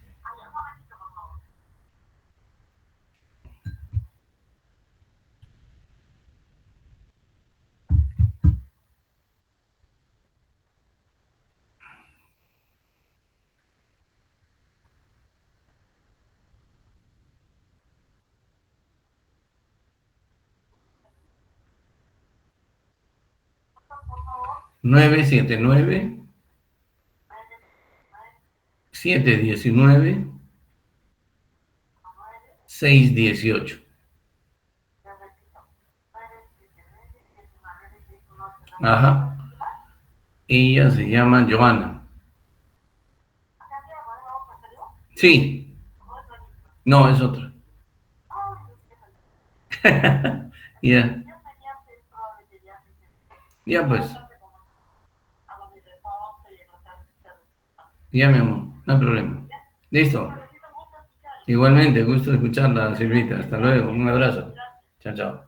Speaker 1: Nueve siete nueve 719 618. Ajá. Ella se llama Joana. Sí. No, es otra. Ya. Ya, pues. Ya, mi amor. No hay problema. Listo. Igualmente, gusto escucharla, Silvita. Hasta luego, un abrazo. Chao, chao.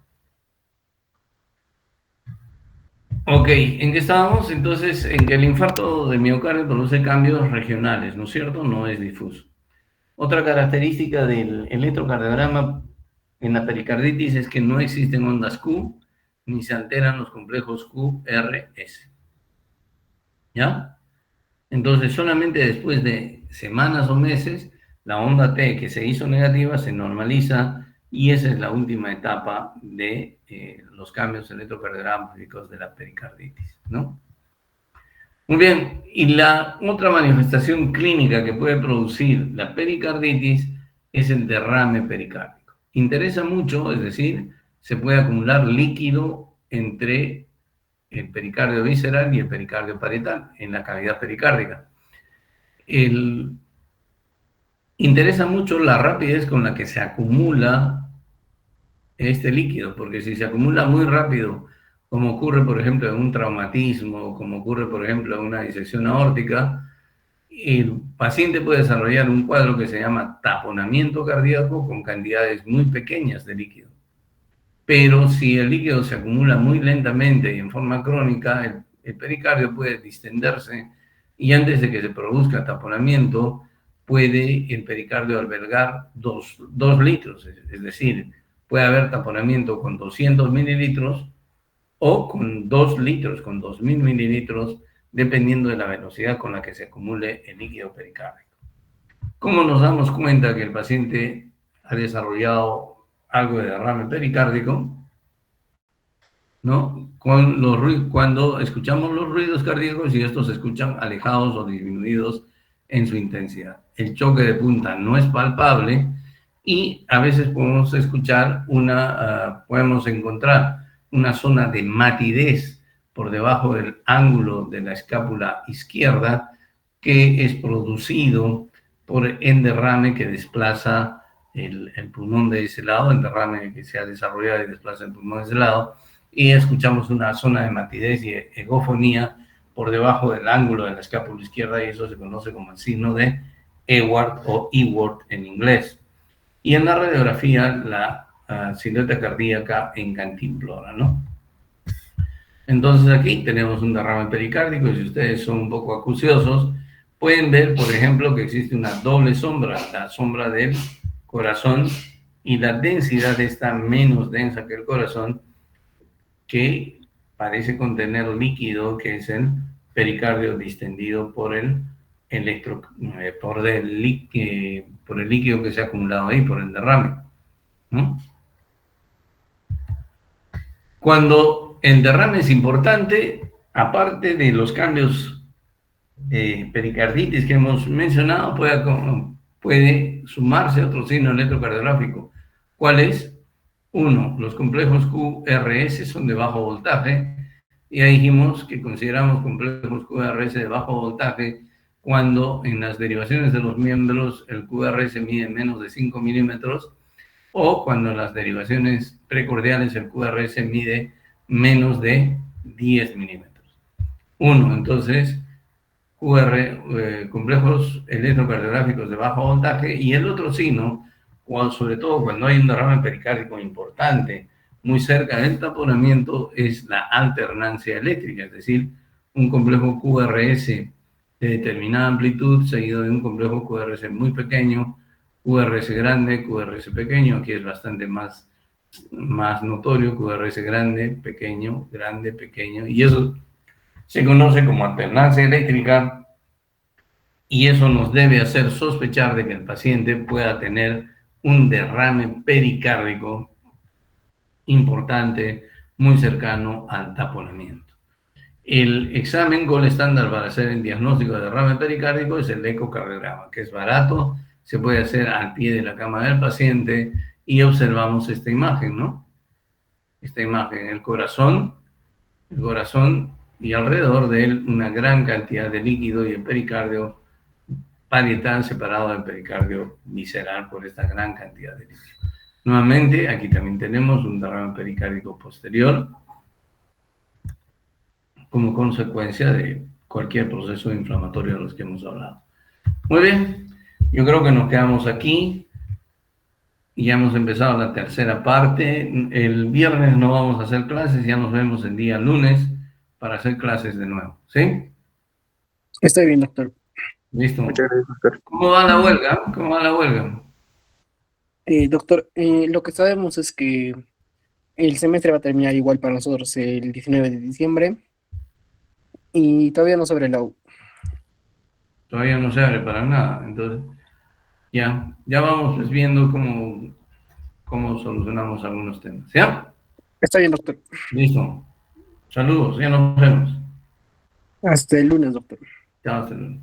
Speaker 1: Ok, ¿en qué estábamos? Entonces, en que el infarto de miocardio produce cambios regionales, ¿no es cierto? No es difuso. Otra característica del electrocardiograma en la pericarditis es que no existen ondas Q, ni se alteran los complejos QRS. ¿Ya? Entonces, solamente después de semanas o meses, la onda T que se hizo negativa se normaliza y esa es la última etapa de los cambios electrocardiográficos de la pericarditis, ¿no? Muy bien, y la otra manifestación clínica que puede producir la pericarditis es el derrame pericárdico. Interesa mucho, es decir, se puede acumular líquido entre el pericardio visceral y el pericardio parietal en la cavidad pericárdica. Interesa mucho la rapidez con la que se acumula este líquido, porque si se acumula muy rápido, como ocurre, por ejemplo, en un traumatismo, como ocurre, por ejemplo, en una disección aórtica, el paciente puede desarrollar un cuadro que se llama taponamiento cardíaco con cantidades muy pequeñas de líquido. Pero si el líquido se acumula muy lentamente y en forma crónica, el pericardio puede distenderse y antes de que se produzca taponamiento, puede el pericardio albergar 2 litros, es decir, puede haber taponamiento con 200 mililitros o con 2 litros, con 2000 mililitros, dependiendo de la velocidad con la que se acumule el líquido pericárdico. ¿Cómo nos damos cuenta que el paciente ha desarrollado algo de derrame pericárdico? ¿No? Cuando escuchamos los ruidos cardíacos y estos se escuchan alejados o disminuidos en su intensidad. El choque de punta no es palpable y a veces podemos podemos encontrar una zona de matidez por debajo del ángulo de la escápula izquierda que es producido por el derrame que desplaza el pulmón de ese lado, el derrame que se ha desarrollado y desplaza el pulmón de ese lado, y escuchamos una zona de matidez y egofonía por debajo del ángulo de la escápula izquierda, y eso se conoce como el signo de Ewart o Ewart en inglés. Y en la radiografía, la silueta cardíaca en cantimplora, ¿no? Entonces aquí tenemos un derrame pericárdico y si ustedes son un poco acuciosos, pueden ver, por ejemplo, que existe una doble sombra, la sombra del corazón y la densidad está menos densa que el corazón, que parece contener líquido, que es el pericardio distendido por el líquido que se ha acumulado ahí, por el derrame, ¿no? Cuando el derrame es importante, aparte de los cambios de pericarditis que hemos mencionado, puede sumarse otro signo electrocardiográfico. ¿Cuál es? Uno, los complejos QRS son de bajo voltaje, y ahí dijimos que consideramos complejos QRS de bajo voltaje cuando en las derivaciones de los miembros el QRS mide menos de 5 milímetros, o cuando en las derivaciones precordiales el QRS mide menos de 10 milímetros. Uno, entonces, complejos electrocardiográficos de bajo voltaje, y el otro signo, sobre todo cuando hay un derrame pericárdico importante muy cerca del taponamiento, es la alternancia eléctrica, es decir, un complejo QRS de determinada amplitud seguido de un complejo QRS muy pequeño, QRS grande, QRS pequeño. Aquí es bastante más notorio, QRS grande, pequeño, y eso se conoce como alternancia eléctrica, y eso nos debe hacer sospechar de que el paciente pueda tener un derrame pericárdico importante, muy cercano al taponamiento. El examen gold estándar para hacer el diagnóstico de derrame pericárdico es el ecocardiograma, que es barato, se puede hacer al pie de la cama del paciente y observamos esta imagen, ¿no? Esta imagen, el corazón y alrededor de él una gran cantidad de líquido y el pericardio parietal separado del pericardio visceral por esta gran cantidad de líquido. Nuevamente, aquí también tenemos un derrame pericárdico posterior como consecuencia de cualquier proceso inflamatorio de los que hemos hablado. Muy bien, yo creo que nos quedamos aquí. y ya hemos empezado la tercera parte. El viernes no vamos a hacer clases, ya nos vemos el día lunes para hacer clases de nuevo, ¿sí?
Speaker 3: Está bien, doctor.
Speaker 1: Listo.
Speaker 2: Muchas gracias, doctor.
Speaker 1: ¿Cómo va la huelga? ¿Cómo va la huelga?
Speaker 3: Doctor, lo que sabemos es que el semestre va a terminar igual para nosotros el 19 de diciembre y todavía no sobre la U.
Speaker 1: Todavía no se abre para nada, entonces ya vamos pues viendo cómo solucionamos algunos temas, ¿ya?
Speaker 3: Está bien, doctor.
Speaker 1: Listo. Saludos, ya nos vemos.
Speaker 3: Hasta el lunes, doctor.
Speaker 1: Chao, hasta luego.